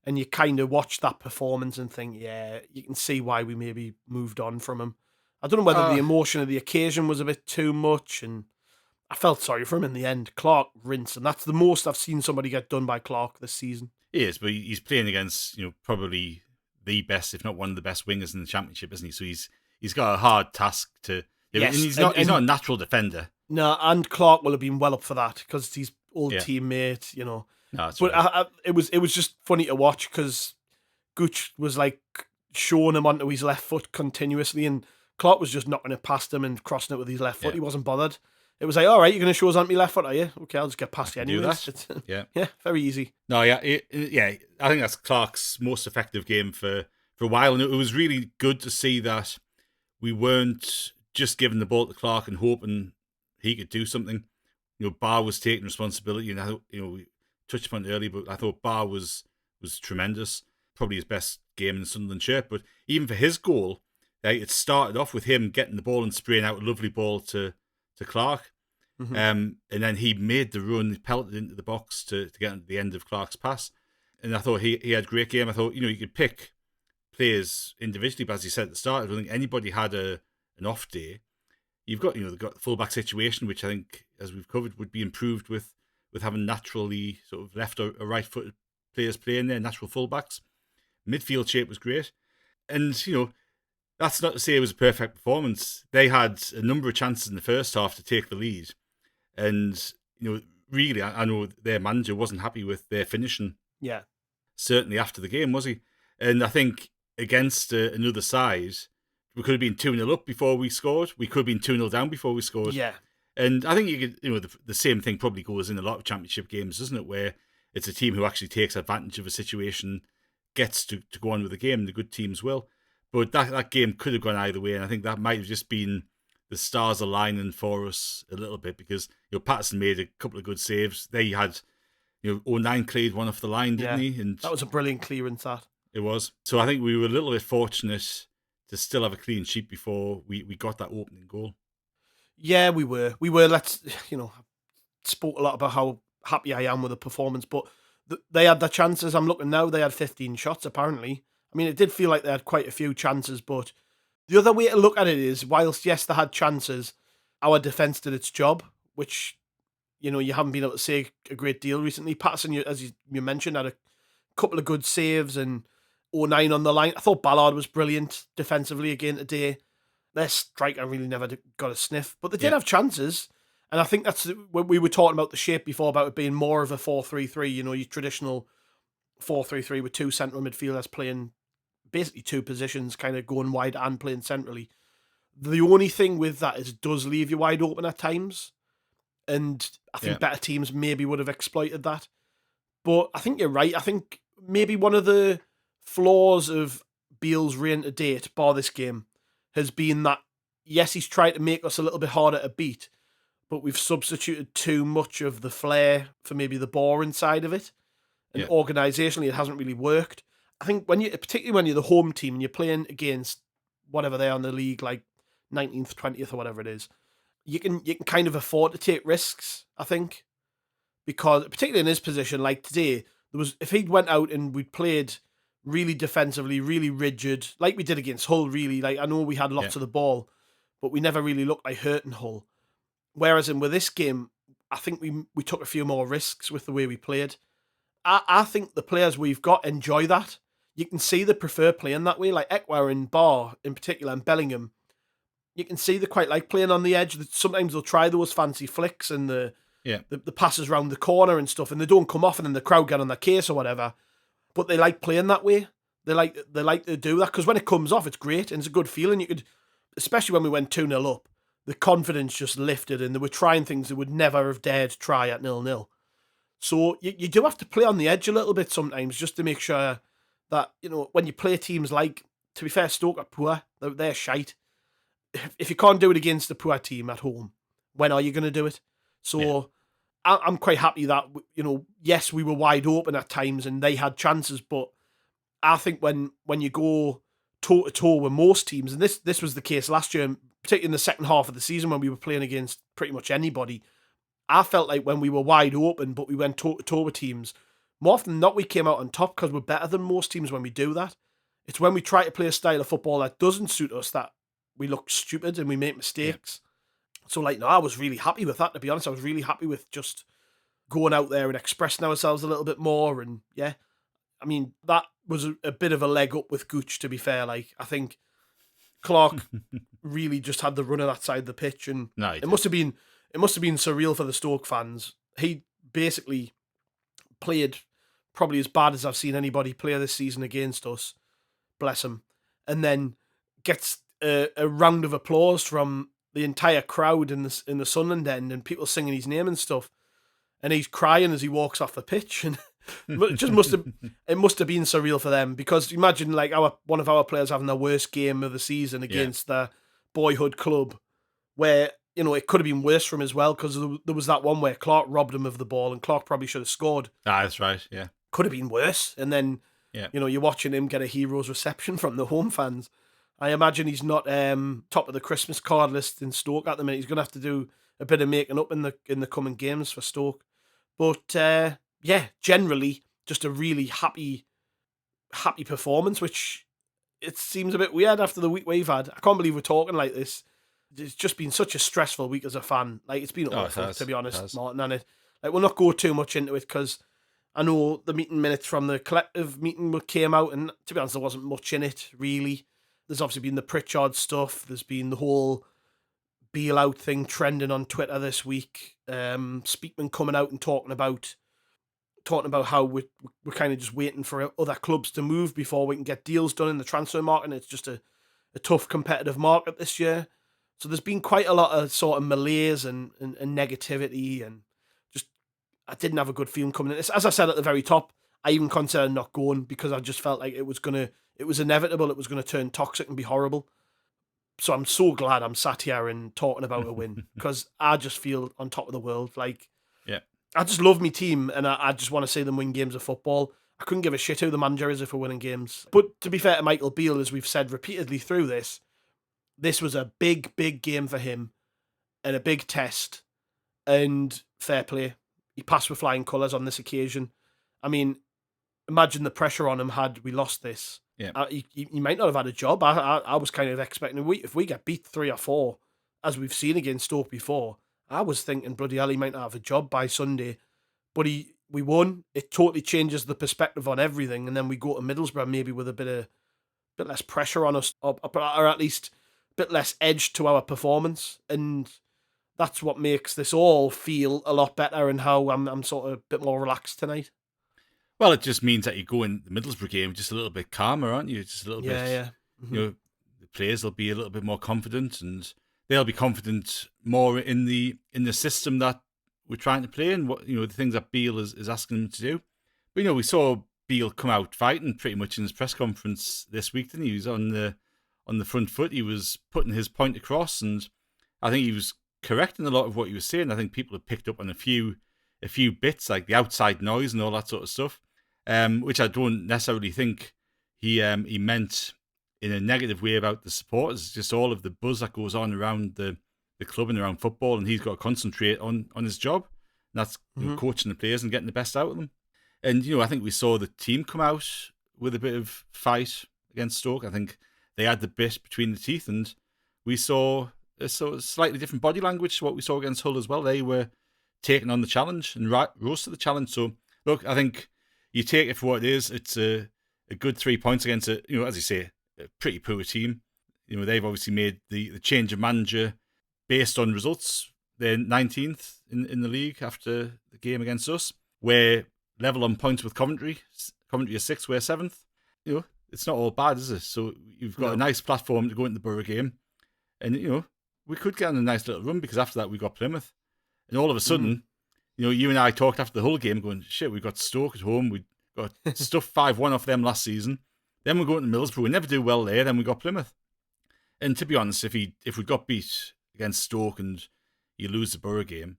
and you kind of watch that performance and think, yeah, you can see why we maybe moved on from him. I don't know whether the emotion of the occasion was a bit too much, and I felt sorry for him in the end. Clark rinsed, and that's the most I've seen somebody get done by Clark this season. He is, but he's playing against, probably the best, if not one of the best wingers in the Championship, isn't he? So he's got a hard task to. Yes, and he's not a natural defender. No, and Clark will have been well up for that because it's his old teammate, No, that's but right. it was just funny to watch because Gooch was like showing him onto his left foot continuously, and Clark was just knocking it past him and crossing it with his left foot. He wasn't bothered. It was like, all right, you're going to show us on my left foot, are you? Okay, I'll just get past you anyway. Yeah, very easy. No, I think that's Clark's most effective game for a while, and it was really good to see that we weren't just giving the ball to Clark and hoping he could do something. Barr was taking responsibility, and I thought, we touched upon it earlier, but I thought Barr was tremendous. Probably his best game in the Sunderland shirt, but even for his goal, it started off with him getting the ball and spraying out a lovely ball to Clark. Mm-hmm. And then he made the run, he pelted into the box to get to the end of Clark's pass. And I thought he had a great game. I thought, you could pick players individually, but as you said at the start, I don't think anybody had an off day. You've got, they've got the fullback situation, which I think, as we've covered, would be improved with having naturally sort of left or right-footed players playing there, natural fullbacks. Midfield shape was great. And, that's not to say it was a perfect performance. They had a number of chances in the first half to take the lead. And, really, I know their manager wasn't happy with their finishing. Yeah. Certainly after the game, was he? And I think against another side, we could have been 2-0 up before we scored. We could have been 2-0 down before we scored. Yeah. And I think you could, the same thing probably goes in a lot of Championship games, doesn't it? Where it's a team who actually takes advantage of a situation, gets to go on with the game, and the good teams will. But that game could have gone either way, and I think that might have just been the stars aligning for us a little bit, because Patterson made a couple of good saves. They had, O'Neill cleared one off the line, didn't he? And that was a brilliant clearance, that. It was. So I think we were a little bit fortunate to still have a clean sheet before we got that opening goal. Yeah, we were. Spoke a lot about how happy I am with the performance, but they had their chances. I'm looking now, they had 15 shots, apparently. I mean, it did feel like they had quite a few chances, but the other way to look at it is, whilst, yes, they had chances, our defence did its job, which, you haven't been able to say a great deal recently. Patterson, as you mentioned, had a couple of good saves, and 09 on the line. I thought Ballard was brilliant defensively again today. Their striker really never got a sniff, but they did have chances. And I think that's when we were talking about the shape before, about it being more of a 4-3-3, your traditional 4-3-3 with two central midfielders playing basically two positions, kind of going wide and playing centrally. The only thing with that is it does leave you wide open at times. And I think better teams maybe would have exploited that. But I think you're right. I think maybe one of the flaws of Beale's reign to date, bar this game, has been that, yes, he's tried to make us a little bit harder to beat, but we've substituted too much of the flair for maybe the boring side of it. And organisationally, it hasn't really worked. I think particularly when you're the home team and you're playing against whatever they are in the league, like 19th, 20th or whatever it is, you can kind of afford to take risks, I think. Because particularly in his position, like today, if he'd went out and we'd played really defensively, really rigid, like we did against Hull, really, like I know we had lots of the ball, but we never really looked like hurting Hull. Whereas with this game, I think we took a few more risks with the way we played. I think the players we've got enjoy that. You can see they prefer playing that way, like Ekwah and Barr in particular, and Bellingham. You can see they quite like playing on the edge. Sometimes they'll try those fancy flicks and the passes round the corner and stuff, and they don't come off, and then the crowd get on their case or whatever. But they like playing that way. They like to do that, because when it comes off, it's great and it's a good feeling. You could, especially when we went 2-0 up, the confidence just lifted, and they were trying things they would never have dared try at 0-0. So you do have to play on the edge a little bit sometimes, just to make sure that, when you play teams like, to be fair, Stoke are poor, they're shite. If you can't do it against a poor team at home, when are you going to do it? So I'm quite happy that, yes, we were wide open at times and they had chances, but I think when you go toe-to-toe with most teams, and this was the case last year, particularly in the second half of the season when we were playing against pretty much anybody, I felt like when we were wide open, but we went toe-to-toe with teams, more often than not, we came out on top because we're better than most teams when we do that. It's when we try to play a style of football that doesn't suit us that we look stupid and we make mistakes. Yeah. So, like, no, I was really happy with that, to be honest. I was really happy with just going out there and expressing ourselves a little bit more. And, yeah, I mean, that was a bit of a leg up with Gooch, to be fair. Like, I think Clark really just had the run of that side of the pitch. And it must have been surreal for the Stoke fans. He basically played probably as bad as I've seen anybody play this season against us. Bless him. And then gets a round of applause from the entire crowd in the Sunderland end and people singing his name and stuff. And he's crying as he walks off the pitch. And it just must have been surreal for them, because imagine like one of our players having the worst game of the season against the boyhood club, where, you know, it could have been worse for him as well, because there was that one where Clark robbed him of the ball and Clark probably should have scored. That's right, yeah. Could have been worse. And then, you know, you're watching him get a hero's reception from the home fans. I imagine he's not top of the Christmas card list in Stoke at the minute. He's going to have to do a bit of making up in the coming games for Stoke. But, yeah, generally, just a really happy performance, which it seems a bit weird after the week we've had. I can't believe we're talking like this. It's just been such a stressful week as a fan. Like, it's been awful, to be honest, Martin. And we'll not go too much into it, because I know the meeting minutes from the collective meeting came out, and to be honest, there wasn't much in it, really. There's obviously been the Pritchard stuff. There's been the whole Beale out thing trending on Twitter this week. Speakman coming out and talking about how we're kind of just waiting for other clubs to move before we can get deals done in the transfer market. And it's just a tough competitive market this year. So there's been quite a lot of sort of malaise and negativity, and just I didn't have a good feeling coming in. As I said at the very top, I even considered not going, because I just felt like it was inevitable. It was going to turn toxic and be horrible. So I'm so glad I'm sat here and talking about a win, because I just feel on top of the world. Like, yeah, I just love my team, and I just want to see them win games of football. I couldn't give a shit who the manager is if we're winning games. But to be fair to Michael Beale, as we've said repeatedly through this was a big, big game for him and a big test, and fair play. He passed with flying colours on this occasion. I mean, imagine the pressure on him had we lost this. Yeah, he might not have had a job. I was kind of expecting if we get beat 3 or 4, as we've seen against Stoke before, I was thinking, bloody hell, he might not have a job by Sunday. But we won. It totally changes the perspective on everything. And then we go to Middlesbrough maybe with a bit less pressure on us, or at least a bit less edge to our performance. And that's what makes this all feel a lot better, and how I'm sort of a bit more relaxed tonight. Well, it just means that you go in the Middlesbrough game just a little bit calmer, aren't you? Just a little bit. Yeah. Mm-hmm. You know, the players will be a little bit more confident, and they'll be confident more in the system that we're trying to play, and what, you know, the things that Beale is asking them to do. But, you know, we saw Beale come out fighting pretty much in his press conference this week, didn't he? He was on the front foot. He was putting his point across, and I think he was correct in a lot of what he was saying. I think people have picked up on a few bits, like the outside noise and all that sort of stuff, which I don't necessarily think he meant in a negative way about the supporters. It's just all of the buzz that goes on around the club and around football, and he's got to concentrate on his job. And that's you know, coaching the players and getting the best out of them. And, you know, I think we saw the team come out with a bit of fight against Stoke. I think they had the bit between the teeth, and we saw a sort of slightly different body language to what we saw against Hull as well. They were taking on the challenge and rose to the challenge. So, look, I think you take it for what it is. It's a good 3 points against a, you know, as you say, a pretty poor team. You know, they've obviously made the change of manager based on results. They're 19th in the league after the game against us. We're level on points with Coventry. Coventry is 6th, we're 7th. You know, it's not all bad, is it? So you've got a nice platform to go into the Borough game. And, you know, we could get on a nice little run, because after that we got Plymouth. And all of a sudden, you know, you and I talked after the Hull game going, shit, we got Stoke at home. We got stuff 5-1 off them last season. Then we're going to Middlesbrough. We never do well there. Then we got Plymouth. And to be honest, if we got beat against Stoke and you lose the Borough game,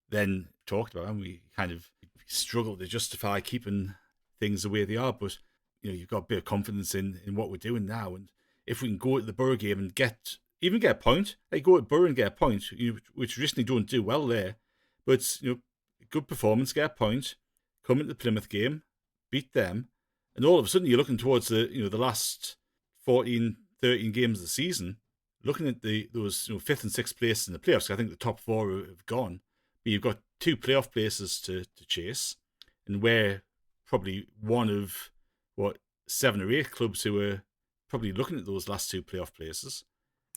then talked about it, and we kind of struggle to justify keeping things the way they are. But, you know, you've got a bit of confidence in what we're doing now. And if we can go to the Borough game and get a point, like go to Borough and get a point, we traditionally don't do well there. But, you know, good performance, get a point, come into the Plymouth game, beat them, and all of a sudden you're looking towards the last 14, 13 games of the season, looking at those fifth and sixth places in the playoffs. I think the top four have gone, but you've got 2 playoff places to chase, and we're probably one of 7 or 8 clubs who are probably looking at those last 2 playoff places.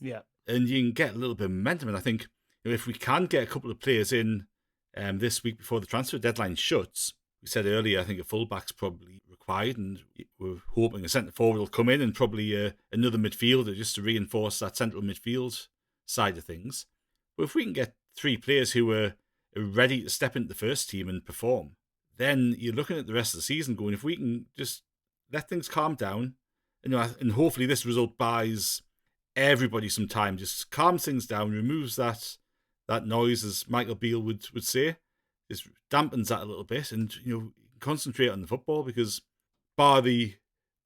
Yeah, and you can get a little bit of momentum. And I think if we can get a couple of players in this week before the transfer deadline shuts, we said earlier, I think a fullback's probably required, and we're hoping a centre forward will come in, and probably another midfielder just to reinforce that central midfield side of things. But if we can get 3 players who are ready to step into the first team and perform, then you're looking at the rest of the season going, if we can just let things calm down, and hopefully this result buys everybody some time, just calms things down, removes that noise, as Michael Beale would say, just dampens that a little bit, and concentrate on the football, because bar the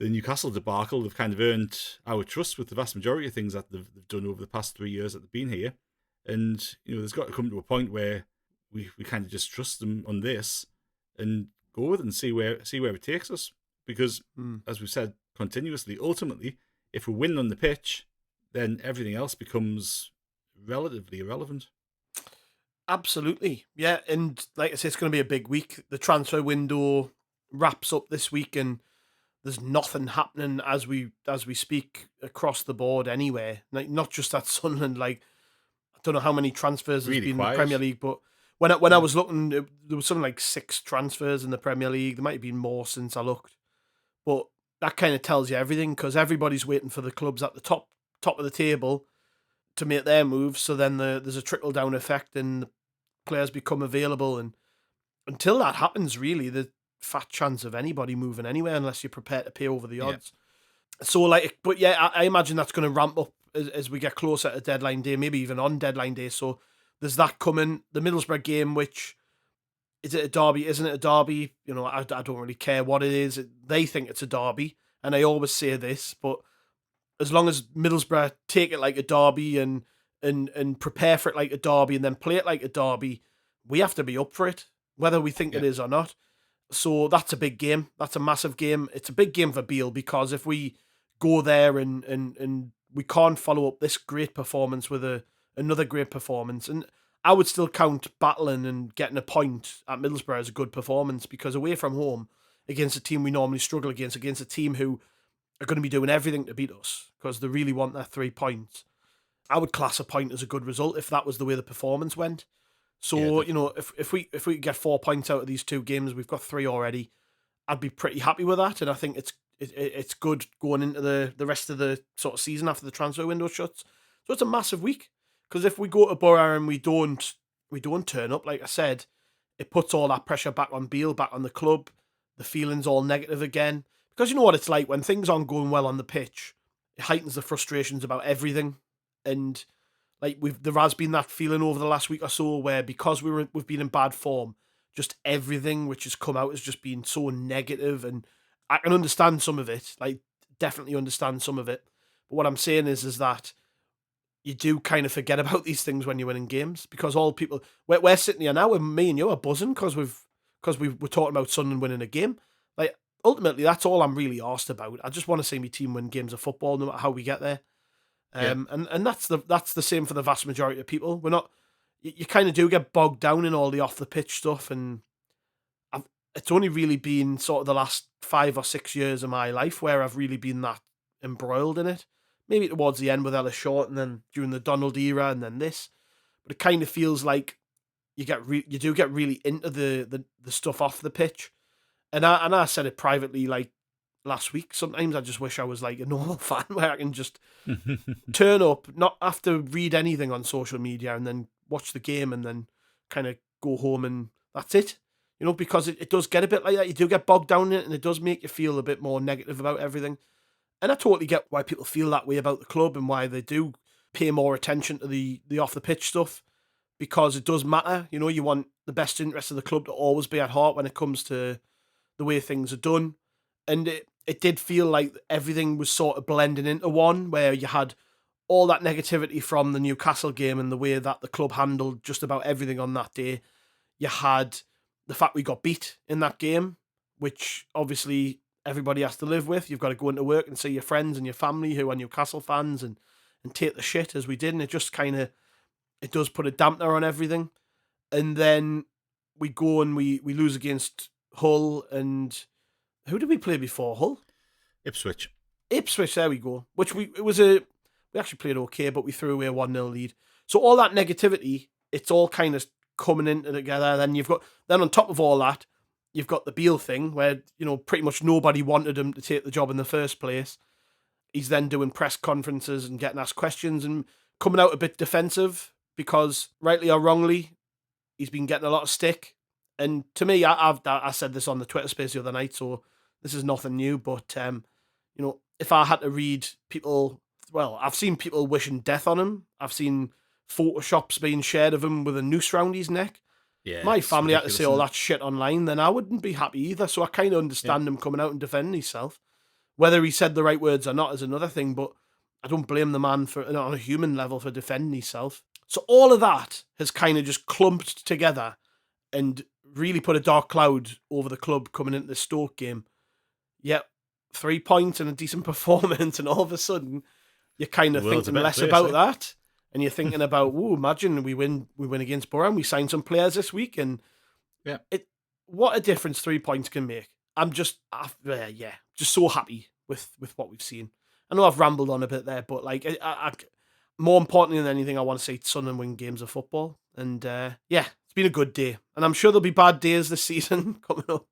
Newcastle debacle, they've kind of earned our trust with the vast majority of things that they've done over the past 3 years that they've been here. And there's got to come to a point where we kind of just trust them on this and go with it and see where it takes us. Because as we've said continuously, ultimately, if we win on the pitch, then everything else becomes relatively irrelevant. Absolutely. Yeah, and like I say, it's going to be a big week. The transfer window wraps up this week, and there's nothing happening as we speak across the board anywhere. Like, not just at Sunderland. Like, I don't know how many transfers there's Really been quiet. in the Premier League, but when I was looking, there was something like 6 transfers in the Premier League. There might have been more since I looked, but that kind of tells you everything, because everybody's waiting for the clubs at the top of the table to make their moves. So then there's a trickle down effect, and the players become available, and until that happens, really, the fat chance of anybody moving anywhere unless you're prepared to pay over the odds. So but yeah, I imagine that's going to ramp up as we get closer to deadline day, maybe even on deadline day. So there's that coming. The Middlesbrough game, which is it a derby? Isn't it a derby? I don't really care what it is. They think it's a derby, and I always say this, but as long as Middlesbrough take it like a derby and prepare for it like a derby and then play it like a derby, we have to be up for it, whether we think it is or not. So that's a big game. That's a massive game. It's a big game for Beale, because if we go there and we can't follow up this great performance with another great performance, and I would still count battling and getting a point at Middlesbrough as a good performance, because away from home against a team we normally struggle against a team who are going to be doing everything to beat us because they really want their 3 points, I would class a point as a good result if that was the way the performance went. So, if we get 4 points out of these 2 games, we've got 3 already, I'd be pretty happy with that. And I think it's good going into the rest of the sort of season after the transfer window shuts. So it's a massive week, because if we go to Borough and we don't turn up, like I said, it puts all that pressure back on Beale, back on the club. The feeling's all negative again. Because you know what it's like when things aren't going well on the pitch, it heightens the frustrations about everything. And like there has been that feeling over the last week or so where, because we've been in bad form, just everything which has come out has just been so negative. And I can understand some of it, like definitely understand some of it. But what I'm saying is that you do kind of forget about these things when you're winning games, because all people we're sitting here now, and me and you are buzzing because we're talking about Sunderland winning a game. Like, ultimately, that's all I'm really asked about. I just want to see my team win games of football, no matter how we get there. And that's the same for the vast majority of people. We're not. You kind of do get bogged down in all the off the pitch stuff, and it's only really been sort of the last 5 or 6 years of my life where I've really been that embroiled in it. Maybe towards the end with Ellis Short, and then during the Donald era, and then this. But it kind of feels like you do get really into the stuff off the pitch. And I said it privately, like last week. Sometimes I just wish I was like a normal fan where I can just turn up, not have to read anything on social media, and then watch the game, and then kind of go home, and that's it. Because it does get a bit like that. You do get bogged down in it, and it does make you feel a bit more negative about everything. And I totally get why people feel that way about the club, and why they do pay more attention to the off the pitch stuff, because it does matter. You want the best interest of the club to always be at heart when it comes to the way things are done. And it did feel like everything was sort of blending into one, where you had all that negativity from the Newcastle game and the way that the club handled just about everything on that day. You had the fact we got beat in that game, which obviously everybody has to live with. You've got to go into work and see your friends and your family who are Newcastle fans and take the shit as we did. And it just kind of, it does put a dampener on everything. And then we go and we lose against Hull. And who did we play before Hull? Ipswich, there we go. Which we actually played okay, but we threw away a 1-0 lead. So all that negativity, it's all kind of coming into together. Then on top of all that, you've got the Beale thing where, pretty much nobody wanted him to take the job in the first place. He's then doing press conferences and getting asked questions and coming out a bit defensive because, rightly or wrongly, he's been getting a lot of stick. And to me, I said this on the Twitter space the other night, so this is nothing new. But, if I had to read people, well, I've seen people wishing death on him. I've seen photoshops being shared of him with a noose round his neck. Yeah, My family had to say all that shit online, then I wouldn't be happy either. So I kind of understand him coming out and defending himself. Whether he said the right words or not is another thing, but I don't blame the man on a human level for defending himself. So all of that has kind of just clumped together and really put a dark cloud over the club coming into the Stoke game. Yet 3 points and a decent performance, and all of a sudden you're kind of thinking less about that. And you're thinking about, imagine we win against Borough and we sign some players this week. And what a difference 3 points can make. I'm just so happy with what we've seen. I know I've rambled on a bit there, but I more importantly than anything, I want to see Sunderland win games of football. And it's been a good day. And I'm sure there'll be bad days this season coming up.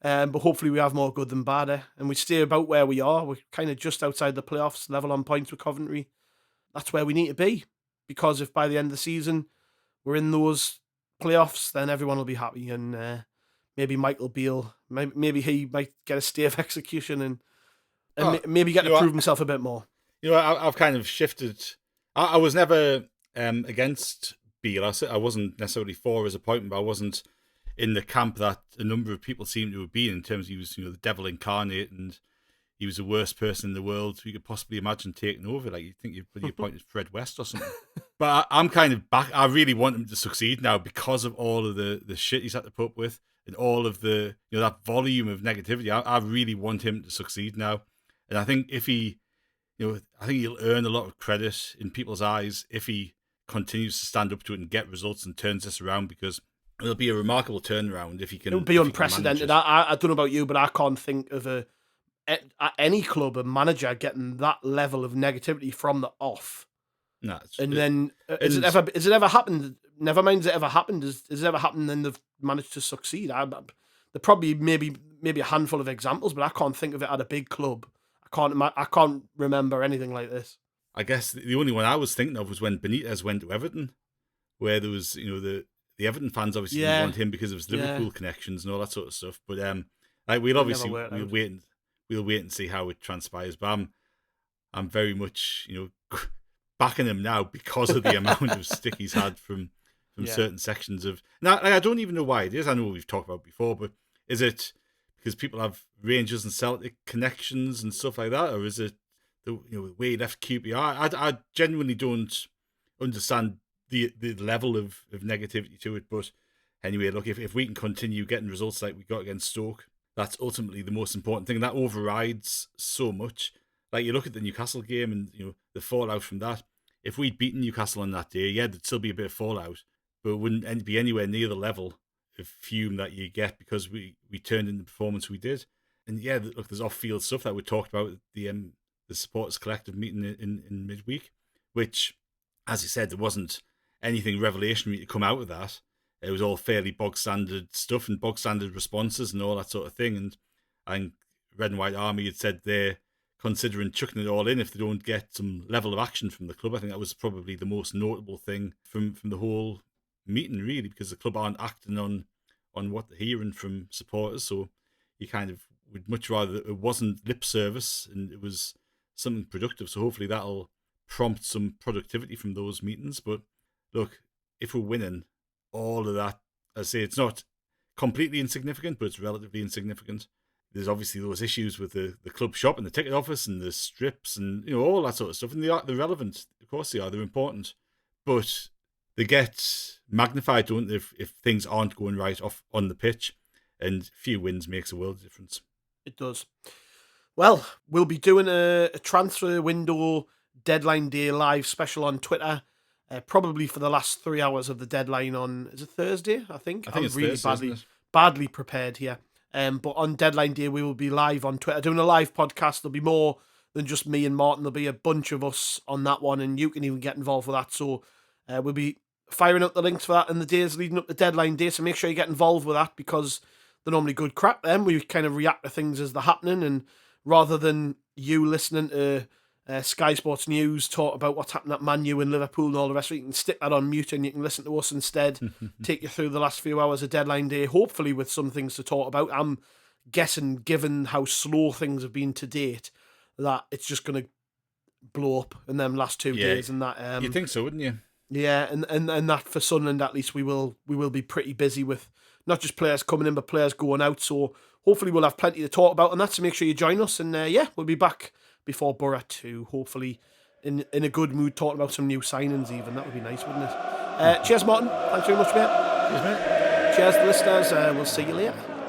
But hopefully we have more good than bad. And we stay about where we are. We're kind of just outside the playoffs, level on points with Coventry. That's where we need to be. Because if by the end of the season we're in those playoffs, then everyone will be happy. And maybe Michael Beale, maybe he might get a stay of execution and maybe get to prove himself a bit more. I've kind of shifted. I was never against Beale. I wasn't necessarily for his appointment, but I wasn't in the camp that a number of people seem to have been, in terms of he was the devil incarnate and he was the worst person in the world you could possibly imagine taking over. Like, you'd think you'd appointed Fred West or something. But I'm kind of back. I really want him to succeed now because of all of the shit he's had to put up with and all of the that volume of negativity. I really want him to succeed now. And I think if he, I think he'll earn a lot of credit in people's eyes if he continues to stand up to it and get results and turns this around, because it'll be a remarkable turnaround if he can. It would be unprecedented. I don't know about you, but I can't think of at any club a manager getting that level of negativity from the off. No, has it ever happened? Never mind, has it ever happened? Has it ever happened and they've managed to succeed? There probably maybe a handful of examples, but I can't think of it at a big club. I can't remember anything like this. I guess the only one I was thinking of was when Benitez went to Everton, where there was the Everton fans obviously didn't want him because of his Liverpool connections and all that sort of stuff. But we'll wait and see how it transpires. But I'm very much backing him now because of the amount of stick he's had from certain sections of. Now, I don't even know why it is. I know we've talked about it before, but is it because people have Rangers and Celtic connections and stuff like that, or is it the way he left QPR? I genuinely don't understand the level of negativity to it. But anyway, look, if we can continue getting results like we got against Stoke, that's ultimately the most important thing. That overrides so much. Like, you look at the Newcastle game and the fallout from that. If we'd beaten Newcastle on that day, there'd still be a bit of fallout, but it wouldn't be anywhere near the level of fume that you get because we turned in the performance we did. And look, there's off-field stuff that we talked about at the supporters collective meeting in midweek, which, as you said, there wasn't anything revelationary to come out of that. It was all fairly bog standard stuff and bog standard responses and all that sort of thing. And I think Red and White Army had said they're considering chucking it all in if they don't get some level of action from the club. I think that was probably the most notable thing from the whole meeting, really, because the club aren't acting on what they're hearing from supporters. So you kind of would much rather it wasn't lip service and it was something productive. So hopefully that'll prompt some productivity from those meetings. But look, if we're winning, all of that, I say, it's not completely insignificant, but it's relatively insignificant. There's obviously those issues with the club shop and the ticket office and the strips and all that sort of stuff, and they're relevant. Of course they are. They're important, but they get magnified, don't they, if things aren't going right off on the pitch, and few wins makes a world of difference. It does. Well, we'll be doing a transfer window deadline day live special on Twitter, probably for the last 3 hours of the deadline on, is it Thursday? I think I think it's really badly prepared here. But on deadline day, we will be live on Twitter doing a live podcast. There'll be more than just me and Martin. There'll be a bunch of us on that one, and you can even get involved with that. So we'll be firing up the links for that in the days leading up to deadline day. So make sure you get involved with that, because they're normally good crap. Then we kind of react to things as they're happening, and rather than you listening to Sky Sports News talk about what's happened at Man U and Liverpool and all the rest of it, you can stick that on mute and you can listen to us instead. Take you through the last few hours of deadline day, hopefully with some things to talk about. I'm guessing, given how slow things have been to date, that it's just going to blow up in them last 2 days. And that you'd think so, wouldn't you? Yeah, and that for Sunderland at least we will be pretty busy with not just players coming in but players going out. So hopefully we'll have plenty to talk about, and that. So make sure you join us, and we'll be back before Borough 2, hopefully in a good mood, talking about some new signings even. That would be nice, wouldn't it? Cheers, Martin. Thanks very much, mate. Cheers, mate. Cheers, listeners. We'll see you later.